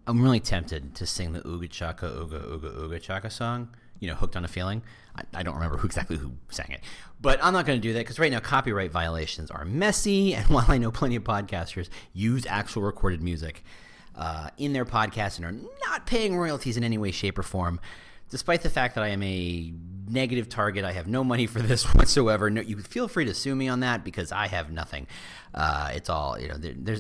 I'm really tempted to sing the Ooga Chaka Ooga Ooga Ooga Chaka song, Hooked on a Feeling. I don't remember exactly who sang it, but I'm not going to do that because right now copyright violations are messy, and while I know plenty of podcasters use actual recorded music in their podcasts and are not paying royalties in any way, shape, or form, despite the fact that I am a negative target, I have no money for this whatsoever. No, you feel free to sue me on that because I have nothing. It's all,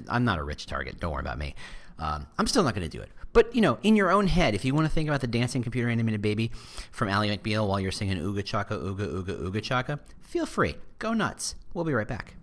I'm not a rich target. Don't worry about me. I'm still not going to do it. But, in your own head, if you want to think about the dancing computer animated baby from Ally McBeal while you're singing Ooga Chaka, Ooga Ooga Ooga Chaka, feel free. Go nuts. We'll be right back.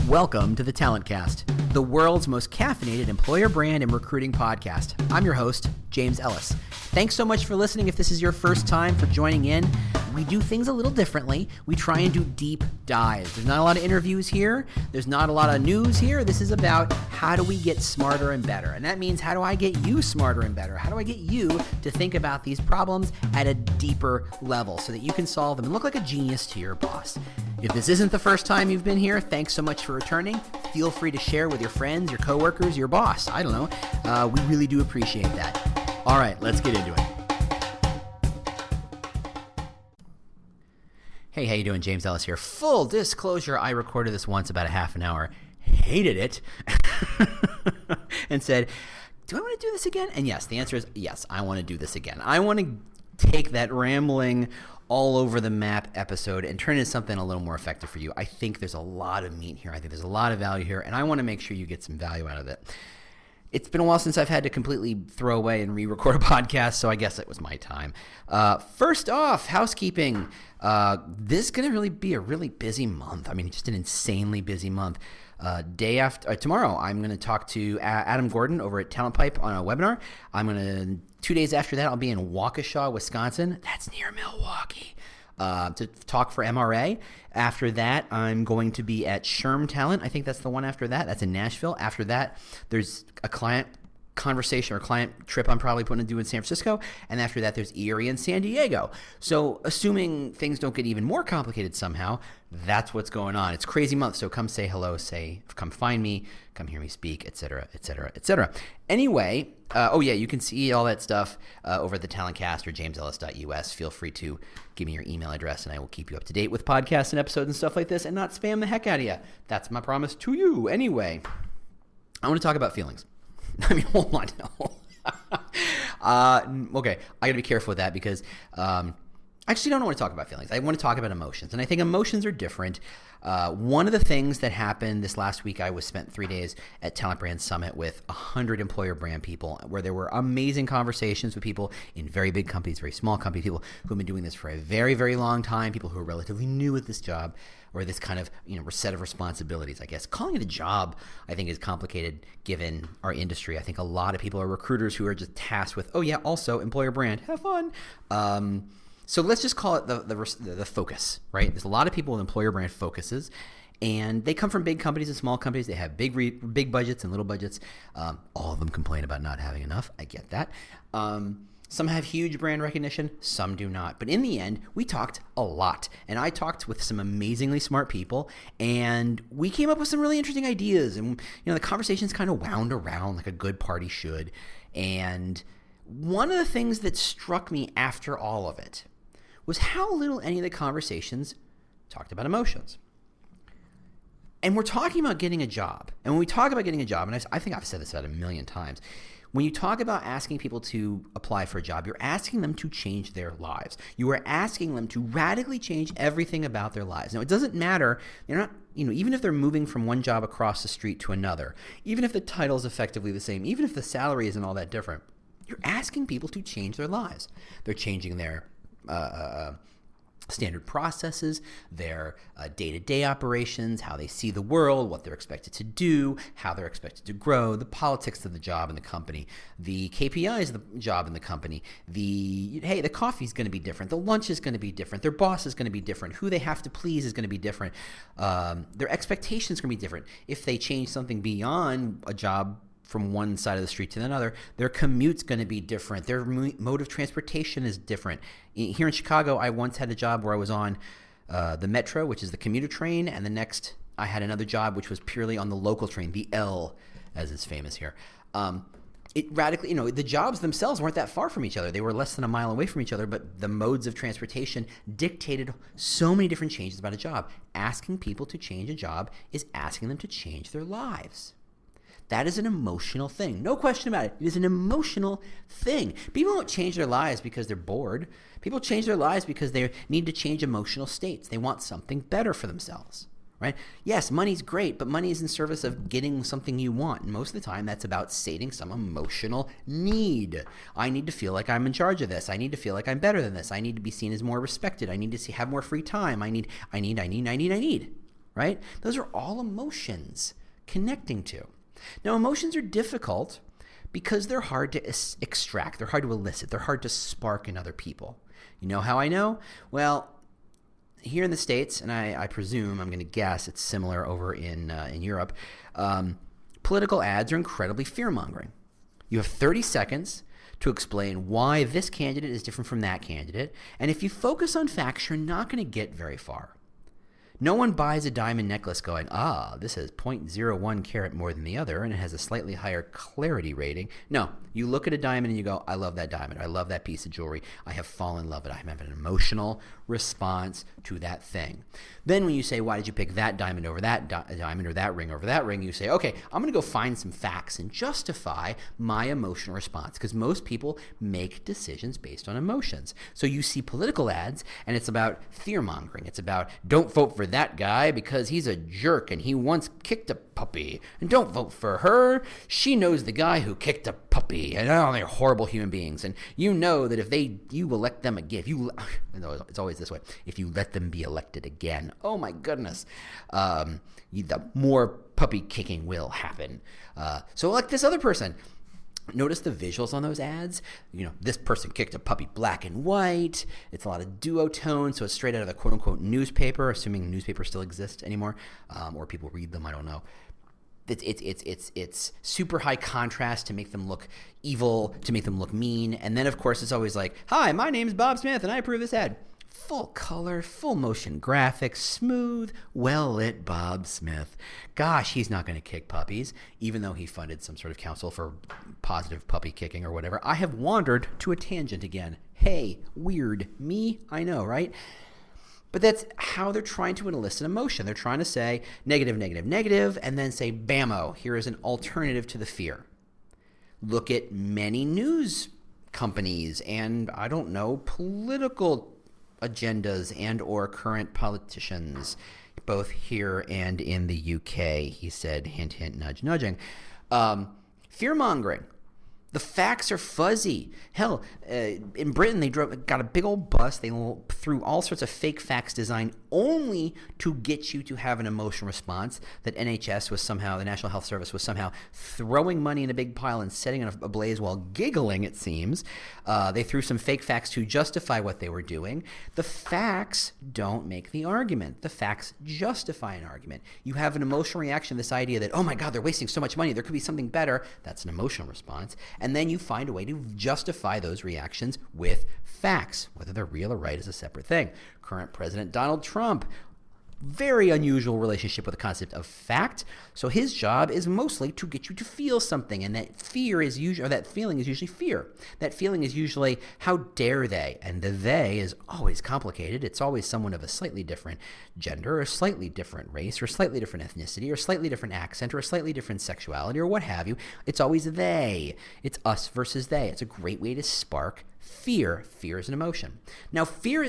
Welcome to the Talent Cast, the world's most caffeinated employer brand and recruiting podcast. I'm your host, James Ellis. Thanks so much for listening. If this is your first time for joining in, we do things a little differently. We try and do deep dives. There's not a lot of interviews here. There's not a lot of news here. This is about how do we get smarter and better. And that means how do I get you smarter and better? How do I get you to think about these problems at a deeper level so that you can solve them and look like a genius to your boss? If this isn't the first time you've been here, thanks so much for returning. Feel free to share with your friends, your coworkers, your boss. I don't know. We really do appreciate that. All right, let's get into it. Hey, how you doing? James Ellis here. Full disclosure, I recorded this once about a half an hour, hated it, and said, do I want to do this again? And yes, the answer is yes, I want to do this again. I want to take that rambling all over the map episode and turn it into something a little more effective for you. I think there's a lot of meat here. I think there's a lot of value here, and I want to make sure you get some value out of it. It's been a while since I've had to completely throw away and re-record a podcast, so I guess it was my time. First off, housekeeping. This is going to really be a really busy month. I mean, just an insanely busy month. Tomorrow, I'm going to talk to Adam Gordon over at Talent Pipe on a webinar. 2 days after that, I'll be in Waukesha, Wisconsin. That's near Milwaukee. To talk for MRA. After that, I'm going to be at Sherm Talent. I think that's the one after that. That's in Nashville. After that, there's a client conversation or client trip I'm probably going to do in San Francisco. And after that, there's Erie and San Diego. So assuming things don't get even more complicated somehow, that's what's going on. It's a crazy month. So come say hello, come find me, come hear me speak, etc., etc., etc. Anyway, you can see all that stuff over at the Talent Cast or jamesellis.us. Feel free to give me your email address and I will keep you up to date with podcasts and episodes and stuff like this and not spam the heck out of you. That's my promise to you. Anyway, I want to talk about feelings. I mean, hold on. Okay, I got to be careful with that because I actually don't want to talk about feelings. I want to talk about emotions, and I think emotions are different. One of the things that happened this last week, I spent 3 days at Talent Brand Summit with 100 employer brand people where there were amazing conversations with people in very big companies, very small companies, people who have been doing this for a very, very long time, people who are relatively new at this job or this kind of set of responsibilities, I guess. Calling it a job, I think, is complicated given our industry. I think a lot of people are recruiters who are just tasked with, also employer brand, have fun. So let's just call it the focus, right? There's a lot of people with employer brand focuses, and they come from big companies and small companies. They have big budgets and little budgets. All of them complain about not having enough. I get that. Some have huge brand recognition, some do not. But in the end, we talked a lot. And I talked with some amazingly smart people, and we came up with some really interesting ideas. And the conversations kind of wound around like a good party should. And one of the things that struck me after all of it was how little any of the conversations talked about emotions. And we're talking about getting a job. And when we talk about getting a job, and I think I've said this about a million times, when you talk about asking people to apply for a job, you're asking them to change their lives. You are asking them to radically change everything about their lives. Now, it doesn't matter. They're not, even if they're moving from one job across the street to another, even if the title is effectively the same, even if the salary isn't all that different, you're asking people to change their lives. They're changing their standard processes, their day-to-day operations, how they see the world, what they're expected to do, how they're expected to grow, the politics of the job in the company, the KPIs of the job in the company, the coffee's going to be different, the lunch is going to be different, their boss is going to be different, who they have to please is going to be different, their expectations are going to be different. If they change something beyond a job from one side of the street to another, their commute's going to be different. Their mode of transportation is different. Here in Chicago, I once had a job where I was on the Metro, which is the commuter train, and the next I had another job which was purely on the local train, the L, as is famous here. It radically, the jobs themselves weren't that far from each other. They were less than a mile away from each other, but the modes of transportation dictated so many different changes about a job. Asking people to change a job is asking them to change their lives. That is an emotional thing. No question about it. It is an emotional thing. People don't change their lives because they're bored. People change their lives because they need to change emotional states. They want something better for themselves. Right? Yes, money's great, but money is in service of getting something you want. And most of the time, that's about sating some emotional need. I need to feel like I'm in charge of this. I need to feel like I'm better than this. I need to be seen as more respected. I need to have more free time. I need. Right? Those are all emotions connecting to. Now, emotions are difficult because they're hard to extract. They're hard to elicit. They're hard to spark in other people. You know how I know? Well, here in the States, and I presume, I'm going to guess it's similar over in Europe, political ads are incredibly fear-mongering. You have 30 seconds to explain why this candidate is different from that candidate, and if you focus on facts, you're not going to get very far. No one buys a diamond necklace going, this has 0.01 carat more than the other, and it has a slightly higher clarity rating. No, you look at a diamond and you go, I love that diamond. I love that piece of jewelry. I have fallen in love with it. I have an emotional response to that thing. Then when you say, why did you pick that diamond over that diamond or that ring over that ring, you say, okay, I'm going to go find some facts and justify my emotional response, because most people make decisions based on emotions. So you see political ads and it's about fear-mongering. It's about don't vote for that guy because he's a jerk and he once kicked a puppy. And don't vote for her. She knows the guy who kicked a puppy. And they're horrible human beings. And you know that if you elect them again, it's always this way, if you let them be elected again, oh my goodness, the more puppy kicking will happen. So elect this other person. Notice the visuals on those ads. This person kicked a puppy black and white. It's a lot of duotone, so it's straight out of the quote-unquote newspaper, assuming newspapers still exist anymore, or people read them, I don't know. It's super high contrast to make them look evil, to make them look mean, and then, of course, it's always like, hi, my name's Bob Smith, and I approve this ad. Full color, full motion graphics, smooth, well-lit Bob Smith. Gosh, he's not going to kick puppies, even though he funded some sort of council for positive puppy kicking or whatever. I have wandered to a tangent again. Hey, weird. Me? I know, right? But that's how they're trying to elicit emotion. They're trying to say negative, negative, negative, and then say, bammo, here is an alternative to the fear. Look at many news companies and, I don't know, political agendas and or current politicians, both here and in the UK, he said, hint, hint, nudge, nudging. Fear-mongering. The facts are fuzzy. Hell, in Britain, they got a big old bus. They threw all sorts of fake facts designed only to get you to have an emotional response that NHS was somehow, the National Health Service was somehow throwing money in a big pile and setting it ablaze while giggling, it seems. They threw some fake facts to justify what they were doing. The facts don't make the argument. The facts justify an argument. You have an emotional reaction to this idea that, oh my God, they're wasting so much money. There could be something better. That's an emotional response. And then you find a way to justify those reactions with facts. Whether they're real or right is a separate thing. Current President Donald Trump, very unusual relationship with the concept of fact. So his job is mostly to get you to feel something, and that fear is usually, or that feeling is usually fear. That feeling is usually, how dare they? And the they is always complicated. It's always someone of a slightly different gender, or a slightly different race, or slightly different ethnicity, or slightly different accent, or a slightly different sexuality, or what have you. It's always they. It's us versus they. It's a great way to spark fear. Fear is an emotion. Now, fear,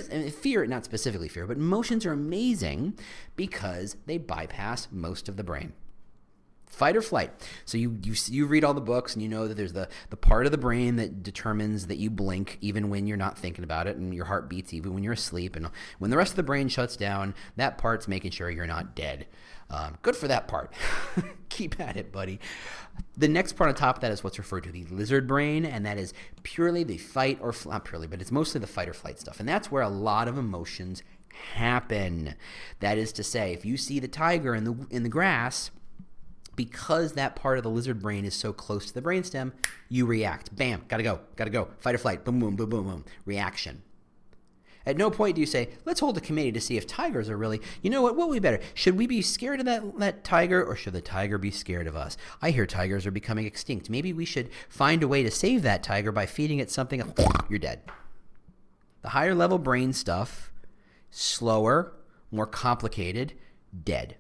not specifically fear, but emotions are amazing because they bypass most of the brain. Fight or flight. So you read all the books and you know that there's the part of the brain that determines that you blink even when you're not thinking about it, and your heart beats even when you're asleep. And when the rest of the brain shuts down, that part's making sure you're not dead. Good for that part. Keep at it, buddy. The next part on top of that is what's referred to the lizard brain, and that is purely the fight or not purely, but it's mostly the fight or flight stuff. And that's where a lot of emotions happen. That is to say, if you see the tiger in the grass, because that part of the lizard brain is so close to the brainstem, you react. Bam, gotta go. Fight or flight. Boom, boom, boom, boom, boom. Reaction. At no point do you say, let's hold a committee to see if tigers are really, you know what would be better? Should we be scared of that tiger, or should the tiger be scared of us? I hear tigers are becoming extinct. Maybe we should find a way to save that tiger by feeding it something. You're dead. The higher level brain stuff, slower, more complicated, dead.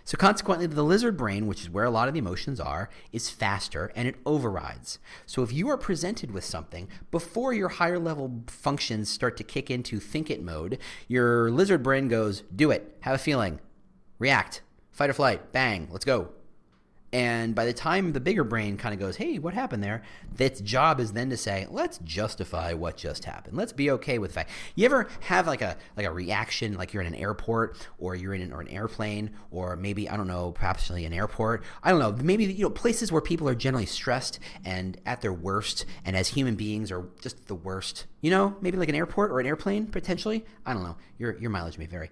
So consequently, the lizard brain, which is where a lot of the emotions are, is faster and it overrides. So if you are presented with something, before your higher level functions start to kick into think it mode, your lizard brain goes, do it, have a feeling, react, fight or flight, bang, let's go. And by the time the bigger brain kind of goes, hey, what happened there? Its job is then to say, let's justify what just happened. Let's be okay with the fact. You ever have like a reaction, like you're in an airport, or you're in an airplane, or maybe, I don't know, perhaps an airport. I don't know, maybe, places where people are generally stressed and at their worst, and as human beings are just the worst. Maybe like an airport or an airplane, potentially. I don't know. Your mileage may vary.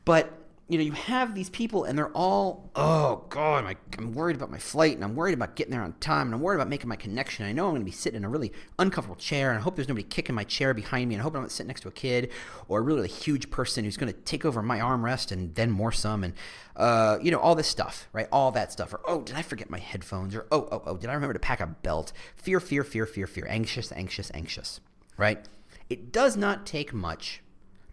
But you have these people and they're all, oh God, I'm worried about my flight, and I'm worried about getting there on time, and I'm worried about making my connection. I know I'm going to be sitting in a really uncomfortable chair, and I hope there's nobody kicking my chair behind me, and I hope I'm not sitting next to a kid or a really huge person who's going to take over my armrest and then more some, and all this stuff, right? All that stuff. Or, oh, did I forget my headphones? Or, oh, did I remember to pack a belt? Fear, fear, fear, fear, fear. Anxious, anxious, anxious, right? It does not take much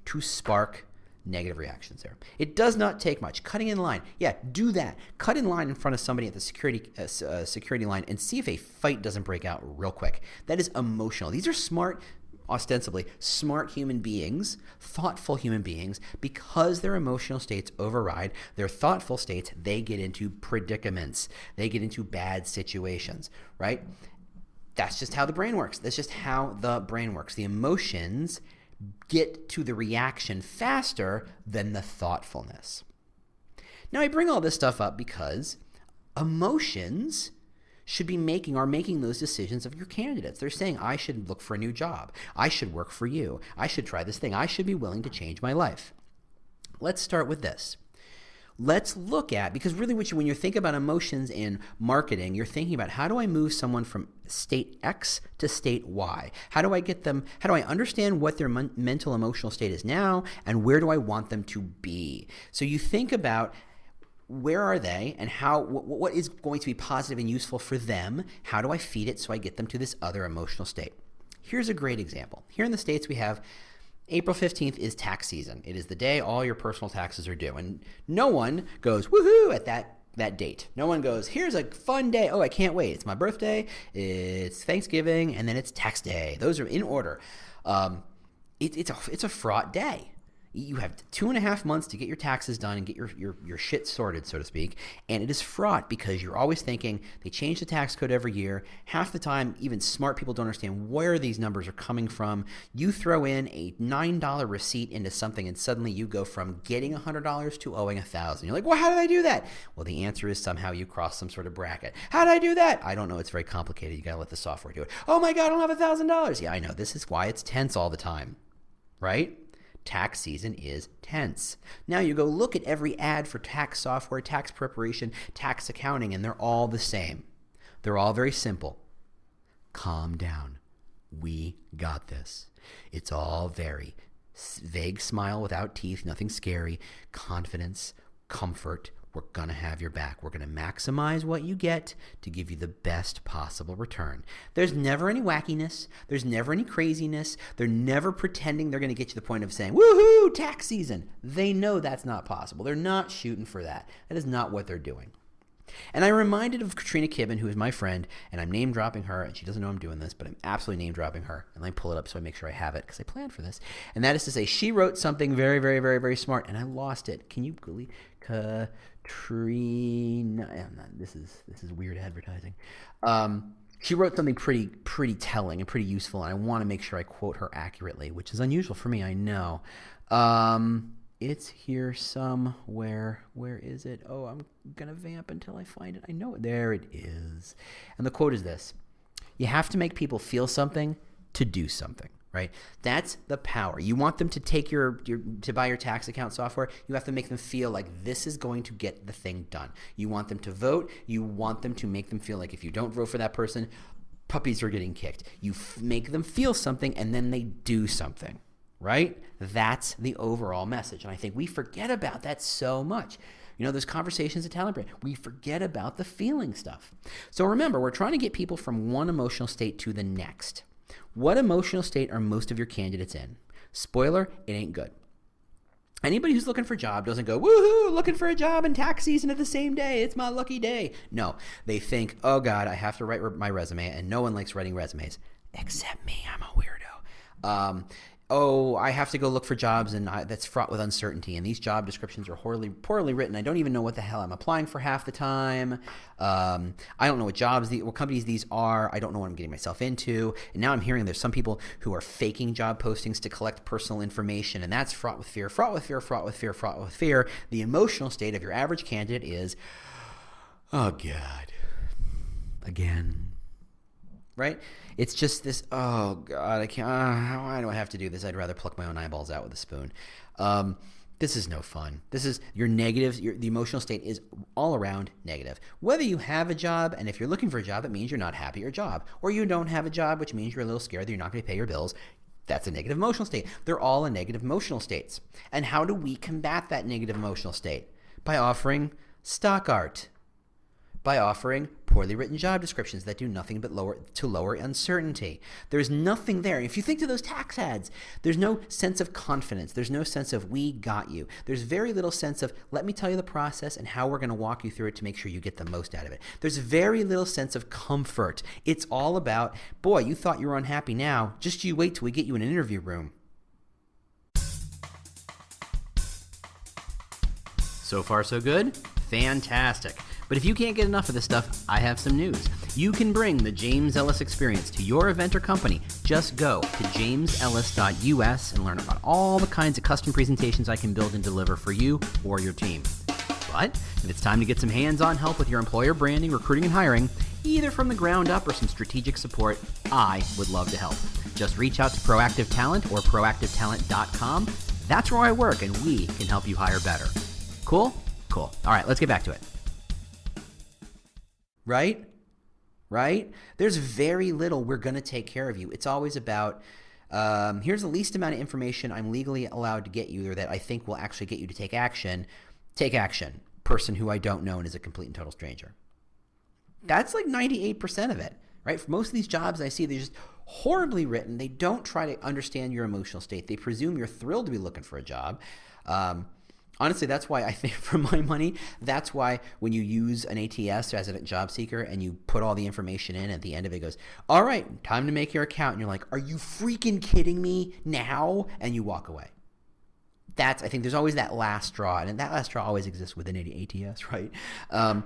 to spark negative reactions there. It does not take much. Cutting in line. Yeah, do that. Cut in line in front of somebody at the security line and see if a fight doesn't break out real quick. That is emotional. These are smart, ostensibly smart human beings, thoughtful human beings. Because their emotional states override their thoughtful states, they get into predicaments. They get into bad situations, right? That's just how the brain works. That's just how the brain works. The emotions get to the reaction faster than the thoughtfulness. Now, I bring all this stuff up because emotions are making those decisions of your candidates. They're saying, I should look for a new job. I should work for you. I should try this thing. I should be willing to change my life. Let's start with this. Let's look at, because really when you think about emotions in marketing, you're thinking about, how do I move someone from state X to state Y? How do I understand what their mental emotional state is now, and where do I want them to be? So you think about, where are they, and what is going to be positive and useful for them? How do I feed it so I get them to this other emotional state? Here's a great example. Here in the States, we have April 15th is tax season. It is the day all your personal taxes are due. And no one goes, woohoo, at that date. No one goes, here's a fun day. Oh, I can't wait. It's my birthday, it's Thanksgiving, and then it's tax day. Those are in order. It's a fraught day. You have 2.5 months to get your taxes done and get your shit sorted, so to speak. And it is fraught because you're always thinking, they change the tax code every year. Half the time, even smart people don't understand where these numbers are coming from. You throw in a $9 receipt into something, and suddenly you go from getting $100 to owing $1,000. You're like, well, how did I do that? Well, the answer is somehow you cross some sort of bracket. How did I do that? I don't know. It's very complicated. You got to let the software do it. Oh my God, I don't have $1,000. Yeah, I know. This is why it's tense all the time, right? Tax season is tense. Now you go look at every ad for tax software, tax preparation, tax accounting, and they're all the same. They're all very simple. Calm down. We got this. It's all very vague smile without teeth, nothing scary, confidence, comfort. We're going to have your back. We're going to maximize what you get to give you the best possible return. There's never any wackiness. There's never any craziness. They're never pretending they're going to get you to the point of saying, woohoo, tax season. They know that's not possible. They're not shooting for that. That is not what they're doing. And I'm reminded of Katrina Kibben, who is my friend, and I'm name dropping her, and she doesn't know I'm doing this, but I'm absolutely name dropping her. And let me pull it up so I make sure I have it, because I planned for this. And that is to say, she wrote something very, very, very, very smart, and I lost it. Can you believe? Katrina, this is weird advertising. She wrote something pretty telling and pretty useful, and I want to make sure I quote her accurately, which is unusual for me, I know. It's here somewhere. Where is it? Oh, I'm going to vamp until I find it. I know it. There it is. And the quote is this: you have to make people feel something to do something, right? That's the power. You want them to take to buy your tax account software. You have to make them feel like this is going to get the thing done. You want them to vote. You want them to make them feel like if you don't vote for that person, puppies are getting kicked. You make them feel something, and then they do something. right? That's the overall message. And I think we forget about that so much. You know, those conversations at Talent Brand, we forget about the feeling stuff. So remember, we're trying to get people from one emotional state to the next. What emotional state are most of your candidates in? Spoiler, it ain't good. Anybody who's looking for a job doesn't go, woohoo, looking for a job in tax season at the same day. It's my lucky day. No, they think, oh God, I have to write my resume, and no one likes writing resumes except me. I'm a weirdo. Oh, I have to go look for jobs, and that's fraught with uncertainty. And these job descriptions are poorly written. I don't even know what the hell I'm applying for half the time. I don't know what companies these are. I don't know what I'm getting myself into. And now I'm hearing there's some people who are faking job postings to collect personal information, and that's fraught with fear, fraught with fear, fraught with fear, fraught with fear. The emotional state of your average candidate is, oh God, again. Right? It's just this, oh God, I can't, why do I have to do this? I'd rather pluck my own eyeballs out with a spoon. This is no fun. This is your negatives. The emotional state is all around negative. Whether you have a job, and if you're looking for a job, it means you're not happy at your job. Or you don't have a job, which means you're a little scared that you're not going to pay your bills. That's a negative emotional state. They're all in negative emotional states. And how do we combat that negative emotional state? By offering stock art. By offering poorly written job descriptions that do nothing but lower uncertainty. There's nothing there. If you think to those tax ads, there's no sense of confidence. There's no sense of we got you. There's very little sense of let me tell you the process and how we're going to walk you through it to make sure you get the most out of it. There's very little sense of comfort. It's all about, boy, you thought you were unhappy now. Just you wait till we get you in an interview room. So far, so good? Fantastic. But if you can't get enough of this stuff, I have some news. You can bring the James Ellis experience to your event or company. Just go to jamesellis.us and learn about all the kinds of custom presentations I can build and deliver for you or your team. But if it's time to get some hands-on help with your employer branding, recruiting, and hiring, either from the ground up or some strategic support, I would love to help. Just reach out to Proactive Talent or proactivetalent.com. That's where I work, and we can help you hire better. Cool? Cool. All right, let's get back to it. Right? There's very little we're going to take care of you. It's always about, here's the least amount of information I'm legally allowed to get you or that I think will actually get you to take action. Take action. Person who I don't know and is a complete and total stranger. That's like 98% of it, right? For most of these jobs I see, they're just horribly written. They don't try to understand your emotional state. They presume you're thrilled to be looking for a job. Honestly, that's why I think, for my money, that's why when you use an ATS as a job seeker and you put all the information in, at the end of it goes, all right, time to make your account. And you're like, are you freaking kidding me now? And you walk away. I think there's always that last straw, and that last straw always exists within any ATS, right? And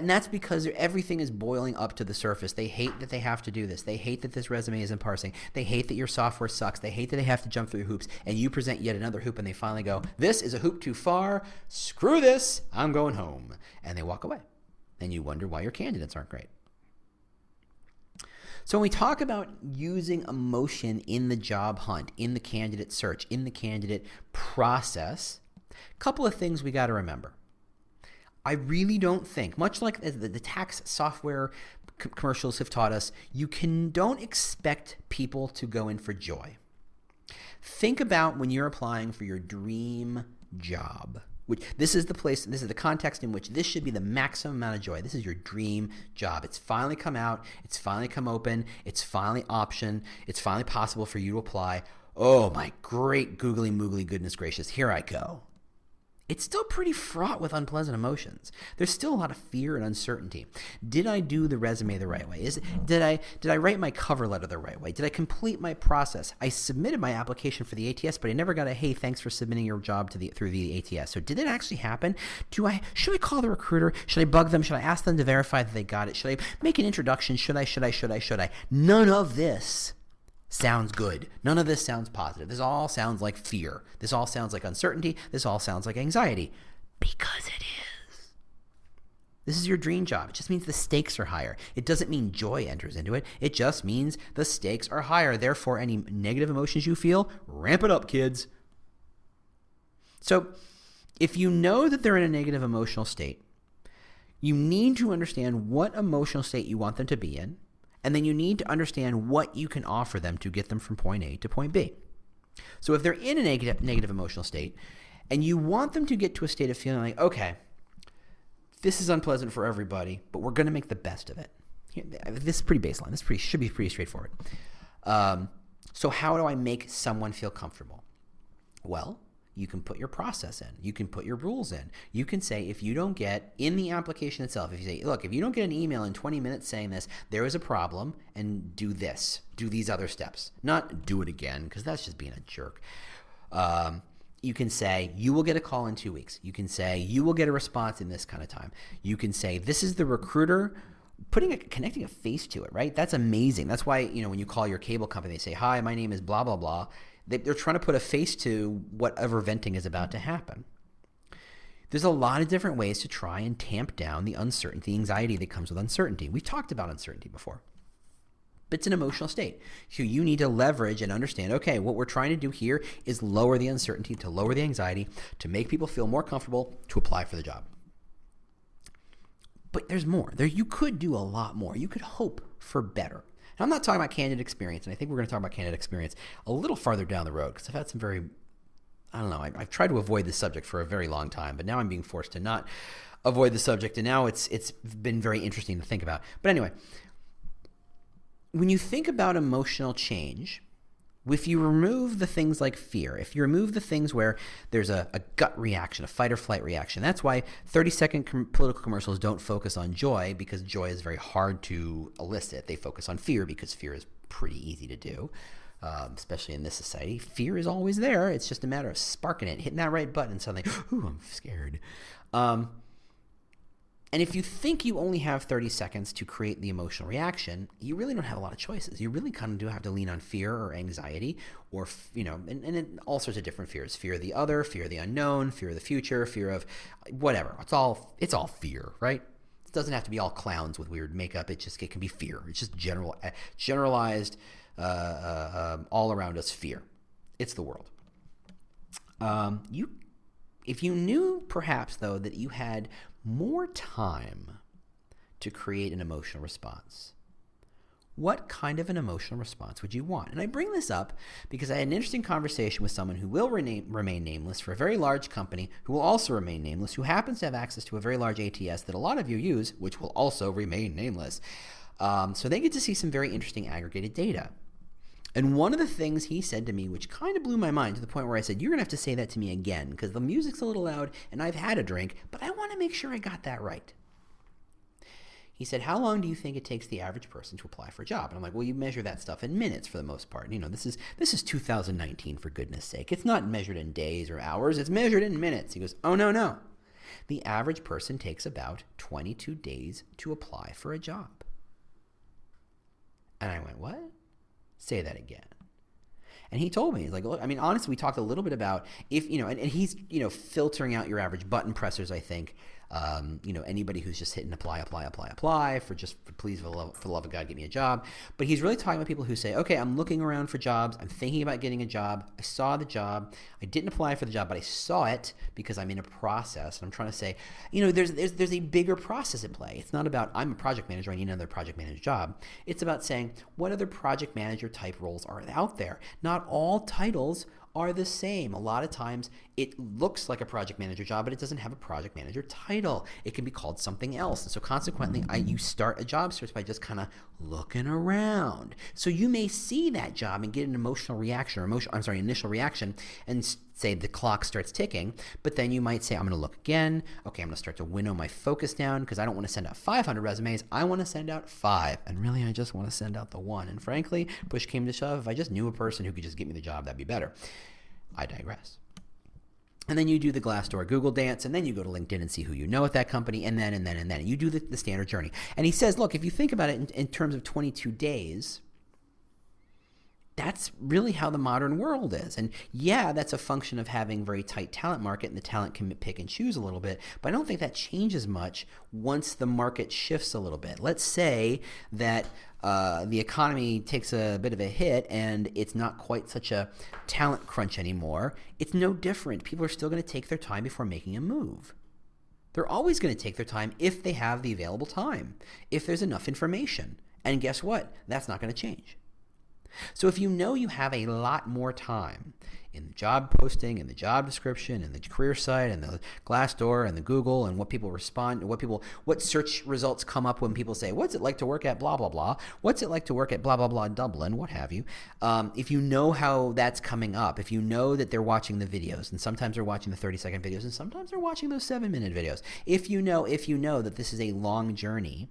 that's because everything is boiling up to the surface. They hate that they have to do this. They hate that this resume isn't parsing. They hate that your software sucks. They hate that they have to jump through hoops, and you present yet another hoop, and they finally go, this is a hoop too far. Screw this. I'm going home. And they walk away. And you wonder why your candidates aren't great. So when we talk about using emotion in the job hunt, in the candidate search, in the candidate process, a couple of things we got to remember. I really don't think, much like the tax software commercials have taught us, don't expect people to go in for joy. Think about when you're applying for your dream job. This is the context in which this should be the maximum amount of joy. This is your dream job. It's finally come out. It's finally come open. It's finally option. It's finally possible for you to apply. Oh, my great googly moogly goodness gracious. Here I go. It's still pretty fraught with unpleasant emotions. There's still a lot of fear and uncertainty. Did I do the resume the right way? Did I write my cover letter the right way? Did I complete my process? I submitted my application for the ATS, but I never got a hey, thanks for submitting your job through the ATS. So did it actually happen? Should I call the recruiter? Should I bug them? Should I ask them to verify that they got it? Should I make an introduction? Should I? None of this sounds good. None of this sounds positive. This all sounds like fear. This all sounds like uncertainty. This all sounds like anxiety. Because it is. This is your dream job. It just means the stakes are higher. It doesn't mean joy enters into it. It just means the stakes are higher. Therefore, any negative emotions you feel, ramp it up, kids. So, if you know that they're in a negative emotional state, you need to understand what emotional state you want them to be in. And then you need to understand what you can offer them to get them from point A to point B. So if they're in a negative emotional state and you want them to get to a state of feeling like, okay, this is unpleasant for everybody, but we're going to make the best of it. This is pretty baseline. This should be pretty straightforward. So how do I make someone feel comfortable? Well, you can put your process in. You can put your rules in. You can say, if you don't get in the application itself, if you say, look, if you don't get an email in 20 minutes saying this, there is a problem, and do this, do these other steps. Not do it again, because that's just being a jerk. You can say, you will get a call in 2 weeks. You can say, you will get a response in this kind of time. You can say, this is the recruiter, connecting a face to it, right? That's amazing. That's why, when you call your cable company, they say, hi, my name is blah, blah, blah. They're trying to put a face to whatever venting is about to happen. There's a lot of different ways to try and tamp down the uncertainty, anxiety that comes with uncertainty. We've talked about uncertainty before. But it's an emotional state. So you need to leverage and understand, okay, what we're trying to do here is lower the uncertainty, to lower the anxiety, to make people feel more comfortable to apply for the job. But there's more. You could do a lot more. You could hope for better. Now, I'm not talking about candidate experience, and I think we're going to talk about candidate experience a little farther down the road, because I've had some I've tried to avoid this subject for a very long time, but now I'm being forced to not avoid the subject, and now it's been very interesting to think about. But anyway, when you think about emotional change, if you remove the things like fear, if you remove the things where there's a gut reaction, a fight or flight reaction, that's why 30-second political commercials don't focus on joy, because joy is very hard to elicit. They focus on fear because fear is pretty easy to do, especially in this society. Fear is always there. It's just a matter of sparking it, hitting that right button, and suddenly, ooh, I'm scared. And if you think you only have 30 seconds to create the emotional reaction, you really don't have a lot of choices. You really kind of do have to lean on fear or anxiety, or, and all sorts of different fears. Fear of the other, fear of the unknown, fear of the future, fear of whatever. It's all fear, right? It doesn't have to be all clowns with weird makeup. It can be fear. It's just generalized, all around us fear. It's the world. If you knew perhaps, though, that you had more time to create an emotional response, what kind of an emotional response would you want? And I bring this up because I had an interesting conversation with someone who will remain nameless for a very large company, who will also remain nameless, who happens to have access to a very large ATS that a lot of you use, which will also remain nameless. So they get to see some very interesting aggregated data. And one of the things he said to me, which kind of blew my mind, to the point where I said, you're going to have to say that to me again, because the music's a little loud and I've had a drink, but I want to make sure I got that right. He said, how long do you think it takes the average person to apply for a job? And I'm like, well, you measure that stuff in minutes for the most part. This is 2019, for goodness sake. It's not measured in days or hours. It's measured in minutes. He goes, oh, no. The average person takes about 22 days to apply for a job. And I went, what? Say that again. And he told me, he's like, look, honestly, we talked a little bit about and he's, filtering out your average button pressers, I think. Anybody who's just hitting apply for please, for the love of God, get me a job. But he's really talking about people who say, okay, I'm looking around for jobs. I'm thinking about getting a job. I saw the job. I didn't apply for the job, but I saw it because I'm in a process. And I'm trying to say, there's a bigger process at play. It's not about, I'm a project manager, I need another project manager job. It's about saying, what other project manager type roles are out there? Not all titles are the same. A lot of times it looks like a project manager job, but it doesn't have a project manager title. It can be called something else. And so consequently, you start a job search by just kind of looking around. So you may see that job and get an initial reaction, and say the clock starts ticking, but then you might say, I'm going to look again. Okay, I'm going to start to winnow my focus down, because I don't want to send out 500 resumes. I want to send out 5. And really, I just want to send out the 1. And frankly, push came to shove, if I just knew a person who could just get me the job, that'd be better. I digress. And then you do the Glassdoor Google dance, and then you go to LinkedIn and see who you know at that company, and then. You do the standard journey. And he says, look, if you think about it in terms of 22 days, that's really how the modern world is. And yeah, that's a function of having a very tight talent market, and the talent can pick and choose a little bit, but I don't think that changes much once the market shifts a little bit. Let's say that the economy takes a bit of a hit and it's not quite such a talent crunch anymore. It's no different. People are still going to take their time before making a move. They're always going to take their time if they have the available time, if there's enough information. And guess what? That's not going to change. So if you know you have a lot more time in the job posting, in the job description, in the career site, and the Glassdoor, and the Google, and what people respond, what search results come up when people say, what's it like to work at blah, blah, blah? What's it like to work at blah, blah, blah, Dublin, what have you? If you know how that's coming up, if you know that they're watching the videos, and sometimes they're watching the 30-second videos, and sometimes they're watching those 7-minute videos. If you know that this is a long journey,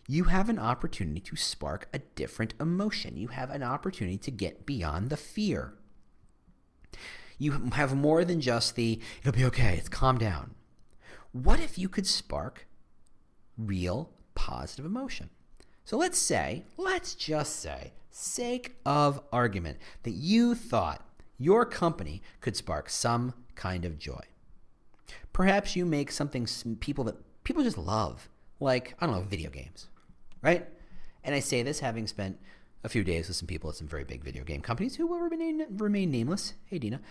you have an opportunity to spark a different emotion. You have an opportunity to get beyond the fear. You have more than just it'll be okay, it's calm down. What if you could spark real positive emotion? So let's just say, sake of argument, that you thought your company could spark some kind of joy. Perhaps you make something that people just love, like, I don't know, video games. Right? And I say this having spent a few days with some people at some very big video game companies who will remain nameless. Hey, Dina.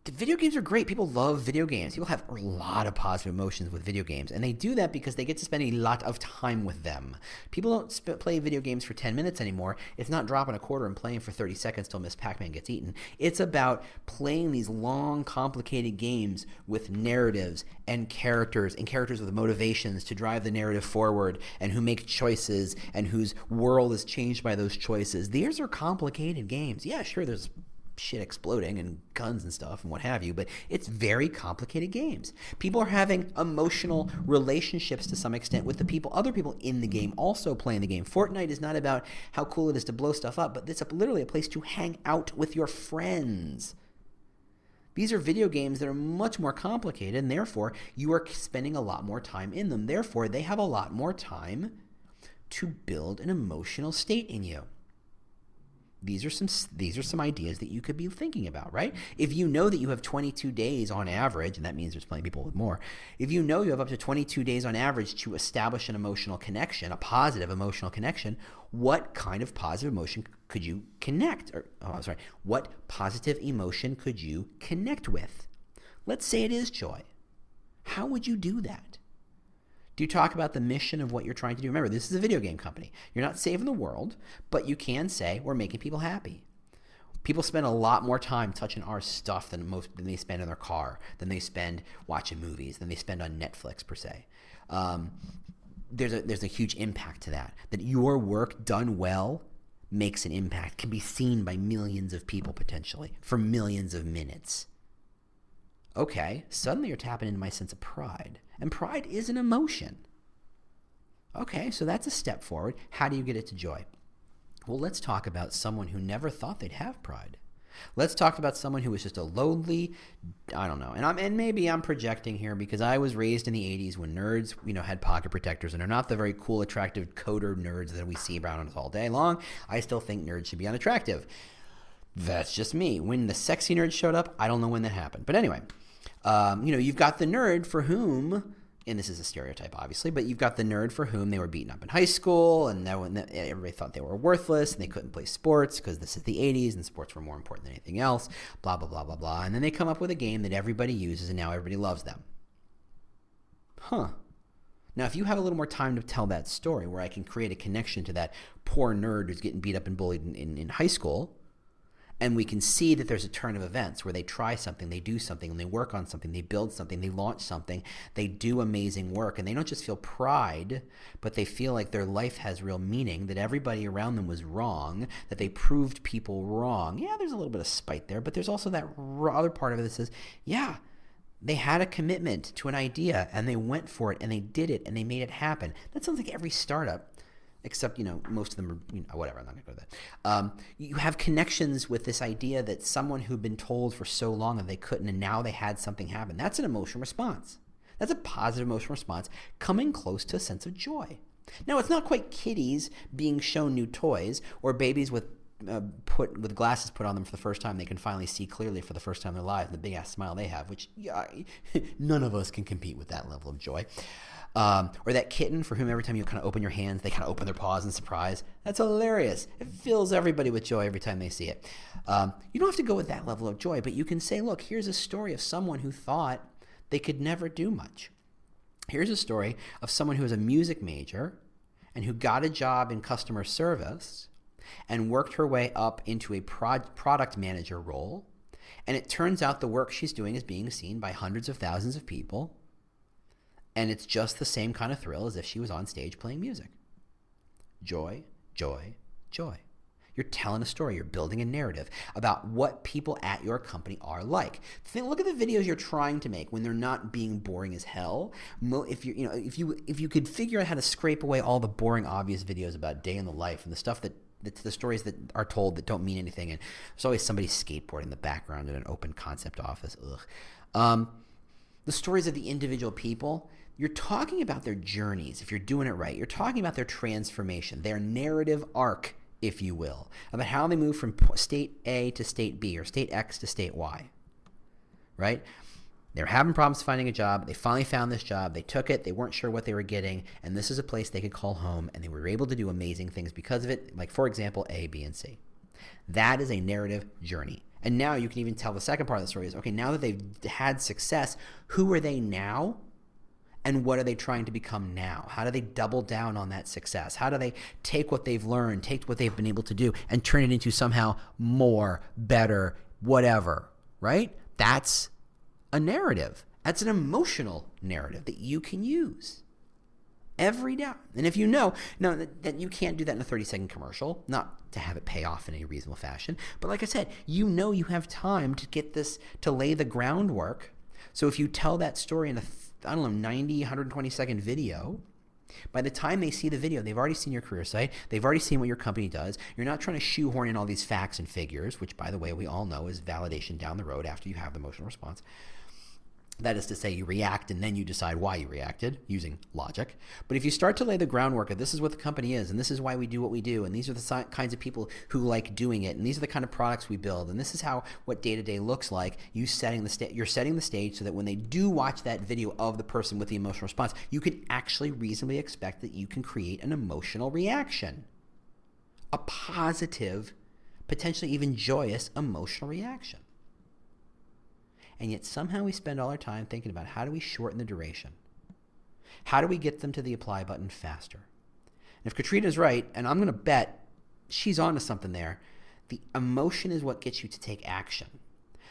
The video games are great. People love video games. People have a lot of positive emotions with video games, and they do that because they get to spend a lot of time with them. People don't play video games for 10 minutes anymore. It's not dropping a quarter and playing for 30 seconds till Miss Pac-Man gets eaten. It's about playing these long, complicated games with narratives and characters with motivations to drive the narrative forward, and who make choices and whose world is changed by those choices. These are complicated games. Yeah, sure, there's shit exploding and guns and stuff and what have you, but it's very complicated games. People are having emotional relationships to some extent with other people in the game also playing the game. Fortnite is not about how cool it is to blow stuff up, but it's literally a place to hang out with your friends. These are video games that are much more complicated, and therefore you are spending a lot more time in them. Therefore, they have a lot more time to build an emotional state in you. These are some ideas that you could be thinking about, right? If you know that you have 22 days on average, and that means there's plenty of people with more, if you know you have up to 22 days on average to establish an emotional connection, a positive emotional connection, what kind of positive emotion could you what positive emotion could you connect with? Let's say it is joy. How would you do that? Do you talk about the mission of what you're trying to do? Remember, this is a video game company. You're not saving the world, but you can say we're making people happy. People spend a lot more time touching our stuff than they spend in their car, than they spend watching movies, than they spend on Netflix per se. There's a huge impact to that your work done well makes an impact, can be seen by millions of people potentially for millions of minutes. Okay, suddenly you're tapping into my sense of pride. And pride is an emotion. Okay, so that's a step forward. How do you get it to joy? Well, let's talk about someone who never thought they'd have pride. Let's talk about someone who was just a lonely, I don't know, and maybe I'm projecting here because I was raised in the 80s when nerds, had pocket protectors, and they're not the very cool, attractive coder nerds that we see around us all day long. I still think nerds should be unattractive. That's just me. When the sexy nerds showed up, I don't know when that happened. But anyway, you've got the nerd for whom, and this is a stereotype obviously, but you've got the nerd for whom they were beaten up in high school, and everybody thought they were worthless, and they couldn't play sports because this is the 80s and sports were more important than anything else, blah, blah, blah, blah, blah. And then they come up with a game that everybody uses, and now everybody loves them. Now, if you have a little more time to tell that story where I can create a connection to that poor nerd who's getting beat up and bullied in high school, and we can see that there's a turn of events where they try something, they do something, and they work on something, they build something, they launch something, they do amazing work, and they don't just feel pride, but they feel like their life has real meaning, that everybody around them was wrong, that they proved people wrong. Yeah, there's a little bit of spite there, but there's also that other part of it that says, yeah, they had a commitment to an idea, and they went for it, and they did it, and they made it happen. That sounds like every startup. Except, most of them are, whatever, I'm not going to go to that. You have connections with this idea that someone who'd been told for so long that they couldn't, and now they had something happen. That's an emotional response. That's a positive emotional response coming close to a sense of joy. Now, it's not quite kiddies being shown new toys or babies with glasses put on them for the first time. They can finally see clearly for the first time in their lives, the big-ass smile they have, which none of us can compete with that level of joy. Or that kitten for whom every time you kind of open your hands, they kind of open their paws in surprise. That's hilarious. It fills everybody with joy every time they see it. You don't have to go with that level of joy, but you can say, look, here's a story of someone who thought they could never do much. Here's a story of someone who was a music major and who got a job in customer service and worked her way up into a product manager role. And it turns out the work she's doing is being seen by hundreds of thousands of people. And it's just the same kind of thrill as if she was on stage playing music. Joy, joy, joy. You're telling a story. You're building a narrative about what people at your company are like. Look at the videos you're trying to make when they're not being boring as hell. If you could figure out how to scrape away all the boring, obvious videos about day in the life and the stuff the stories that are told that don't mean anything, and there's always somebody skateboarding in the background in an open concept office. The stories of the individual people. You're talking about their journeys. If you're doing it right, you're talking about their transformation, their narrative arc, if you will, about how they move from state A to state B or state X to state Y, right? They're having problems finding a job. They finally found this job. They took it. They weren't sure what they were getting. And this is a place they could call home. And they were able to do amazing things because of it. Like, for example, A, B, and C. That is a narrative journey. And now you can even tell the second part of the story is, okay, now that they've had success, who are they now? And what are they trying to become now? How do they double down on that success? How do they take what they've learned, take what they've been able to do, and turn it into somehow more, better, whatever, right? That's a narrative. That's an emotional narrative that you can use every day. And if you know that you can't do that in a 30-second commercial, not to have it pay off in a reasonable fashion, but like I said, you know you have time to get this, to lay the groundwork. So if you tell that story in a 90, 120-second video, by the time they see the video, they've already seen your career site. They've already seen what your company does. You're not trying to shoehorn in all these facts and figures, which, by the way, we all know is validation down the road after you have the emotional response. That is to say, you react and then you decide why you reacted using logic. But if you start to lay the groundwork of this is what the company is, and this is why we do what we do, and these are the kinds of people who like doing it, and these are the kind of products we build, and this is how what day-to-day looks like, you're setting the stage so that when they do watch that video of the person with the emotional response, you can actually reasonably expect that you can create an emotional reaction. A positive, potentially even joyous emotional reaction. And yet somehow we spend all our time thinking about how do we shorten the duration? How do we get them to the apply button faster? And if Katrina's right, and I'm going to bet she's onto something there, the emotion is what gets you to take action.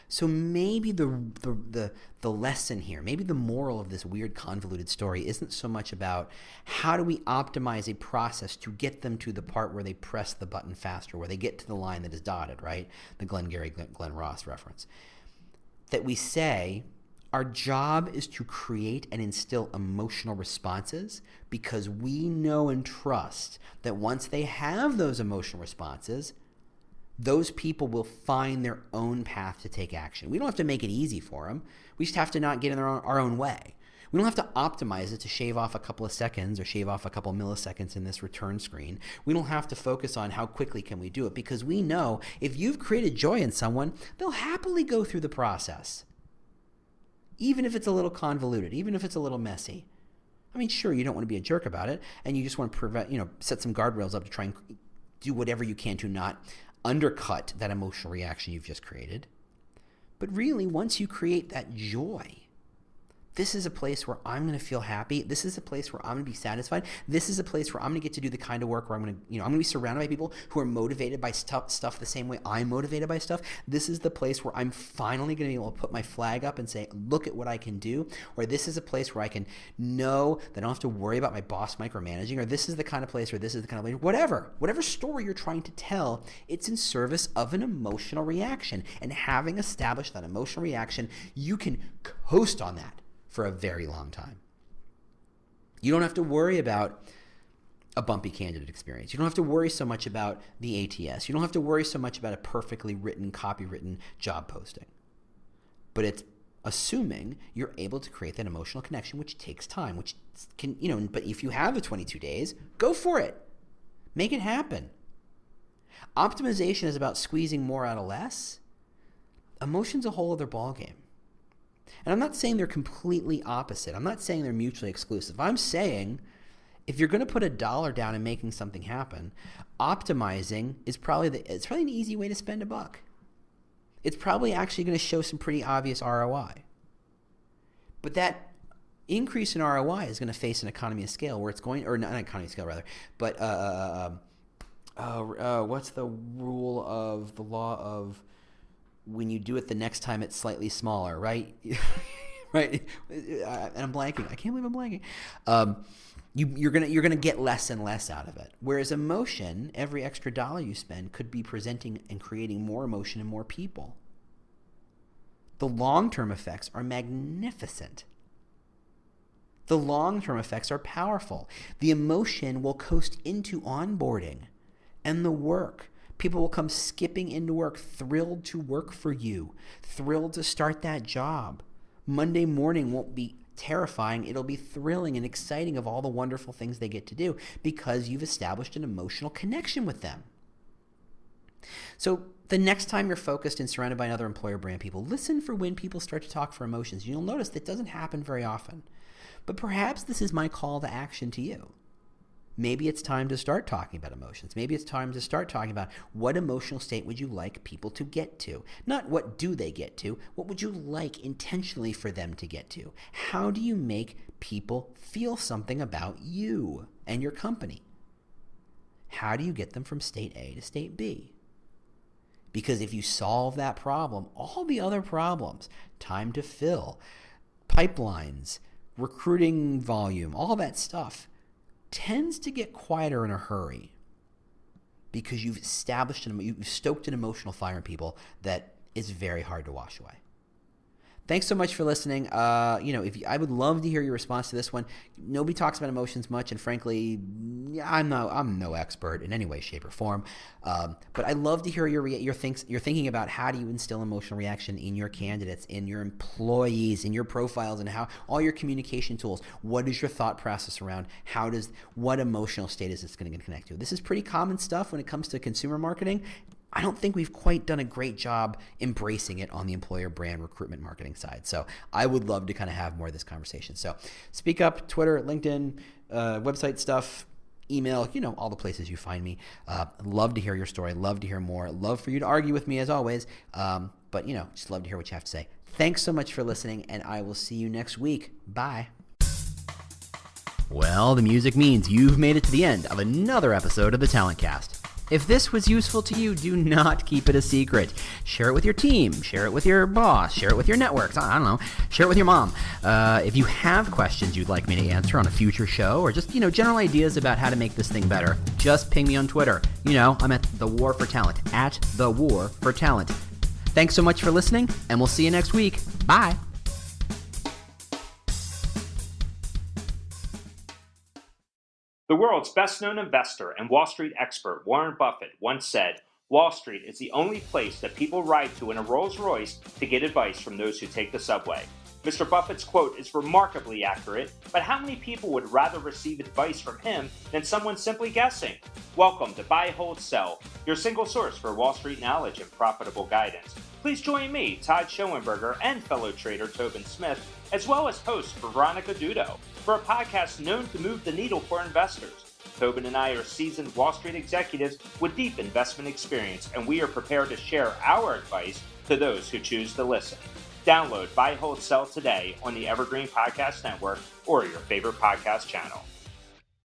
So maybe the lesson here, maybe the moral of this weird convoluted story isn't so much about how do we optimize a process to get them to the part where they press the button faster, where they get to the line that is dotted, right? The Glengarry Glen Ross reference. That we say our job is to create and instill emotional responses because we know and trust that once they have those emotional responses, those people will find their own path to take action. We don't have to make it easy for them. We just have to not get in our own way. We don't have to optimize it to shave off a couple of seconds or shave off a couple of milliseconds in this return screen. We don't have to focus on how quickly can we do it because we know if you've created joy in someone, they'll happily go through the process. Even if it's a little convoluted, even if it's a little messy. I mean, sure, you don't want to be a jerk about it and you just want to set some guardrails up to try and do whatever you can to not undercut that emotional reaction you've just created. But really, once you create that joy, this is a place where I'm going to feel happy. This is a place where I'm going to be satisfied. This is a place where I'm going to get to do the kind of work where I'm going to be surrounded by people who are motivated by stuff the same way I'm motivated by stuff. This is the place where I'm finally going to be able to put my flag up and say, look at what I can do. Or this is a place where I can know that I don't have to worry about my boss micromanaging. Or this is the kind of place, or this is the kind of place, whatever story you're trying to tell, it's in service of an emotional reaction. And having established that emotional reaction, you can coast on that for a very long time. You don't have to worry about a bumpy candidate experience. You don't have to worry so much about the ATS. You don't have to worry so much about a perfectly written, copywritten job posting. But it's assuming you're able to create that emotional connection, which takes time, which can, but if you have the 22 days, go for it. Make it happen. Optimization is about squeezing more out of less. Emotion's a whole other ballgame. And I'm not saying they're completely opposite. I'm not saying they're mutually exclusive. I'm saying if you're going to put $1 down in making something happen, optimizing is probably an easy way to spend $1. It's probably actually going to show some pretty obvious ROI. But that increase in ROI is going to face an economy of scale where it's going, or not an economy of scale rather, but what's the rule of the law of when you do it the next time it's slightly smaller, right? Right? And I'm blanking. I can't believe I'm blanking. You're gonna get less and less out of it. Whereas emotion, every extra dollar you spend could be presenting and creating more emotion in more people. The long-term effects are magnificent. The long-term effects are powerful. The emotion will coast into onboarding and the work. People will come skipping into work, thrilled to work for you, thrilled to start that job. Monday morning won't be terrifying. It'll be thrilling and exciting of all the wonderful things they get to do because you've established an emotional connection with them. So the next time you're focused and surrounded by other employer brand people, listen for when people start to talk for emotions. You'll notice that doesn't happen very often. But perhaps this is my call to action to you. Maybe it's time to start talking about emotions. Maybe it's time to start talking about what emotional state would you like people to get to? Not what do they get to, what would you like intentionally for them to get to? How do you make people feel something about you and your company? How do you get them from state A to state B? Because if you solve that problem, all the other problems, time to fill, pipelines, recruiting volume, all that stuff, tends to get quieter in a hurry because you've stoked an emotional fire in people that is very hard to wash away. Thanks so much for listening. I would love to hear your response to this one. Nobody talks about emotions much, and frankly, I'm no expert in any way, shape, or form. But I love to hear your thinking about how do you instill emotional reaction in your candidates, in your employees, in your profiles, and how all your communication tools. What is your thought process around what emotional state is this going to connect to? This is pretty common stuff when it comes to consumer marketing. I don't think we've quite done a great job embracing it on the employer brand recruitment marketing side. So I would love to kind of have more of this conversation. So speak up, Twitter, LinkedIn, website stuff, email, all the places you find me. Love to hear your story. Love to hear more. Love for you to argue with me as always. But just love to hear what you have to say. Thanks so much for listening, and I will see you next week. Bye. Well, the music means you've made it to the end of another episode of the Talent Cast. If this was useful to you, do not keep it a secret. Share it with your team. Share it with your boss. Share it with your networks. I don't know. Share it with your mom. If you have questions you'd like me to answer on a future show or just, general ideas about how to make this thing better, just ping me on Twitter. I'm at The War for Talent, at The War for Talent. Thanks so much for listening, and we'll see you next week. Bye. The world's best-known investor and Wall Street expert Warren Buffett once said, "Wall Street is the only place that people ride to in a Rolls-Royce to get advice from those who take the subway." Mr. Buffett's quote is remarkably accurate, but how many people would rather receive advice from him than someone simply guessing? Welcome to Buy, Hold, Sell, your single source for Wall Street knowledge and profitable guidance. Please join me, Todd Schoenberger, and fellow trader Tobin Smith, as well as host Veronica Dudo, for a podcast known to move the needle for investors. Tobin and I are seasoned Wall Street executives with deep investment experience, and we are prepared to share our advice to those who choose to listen. Download Buy, Hold, Sell today on the Evergreen Podcast Network or your favorite podcast channel.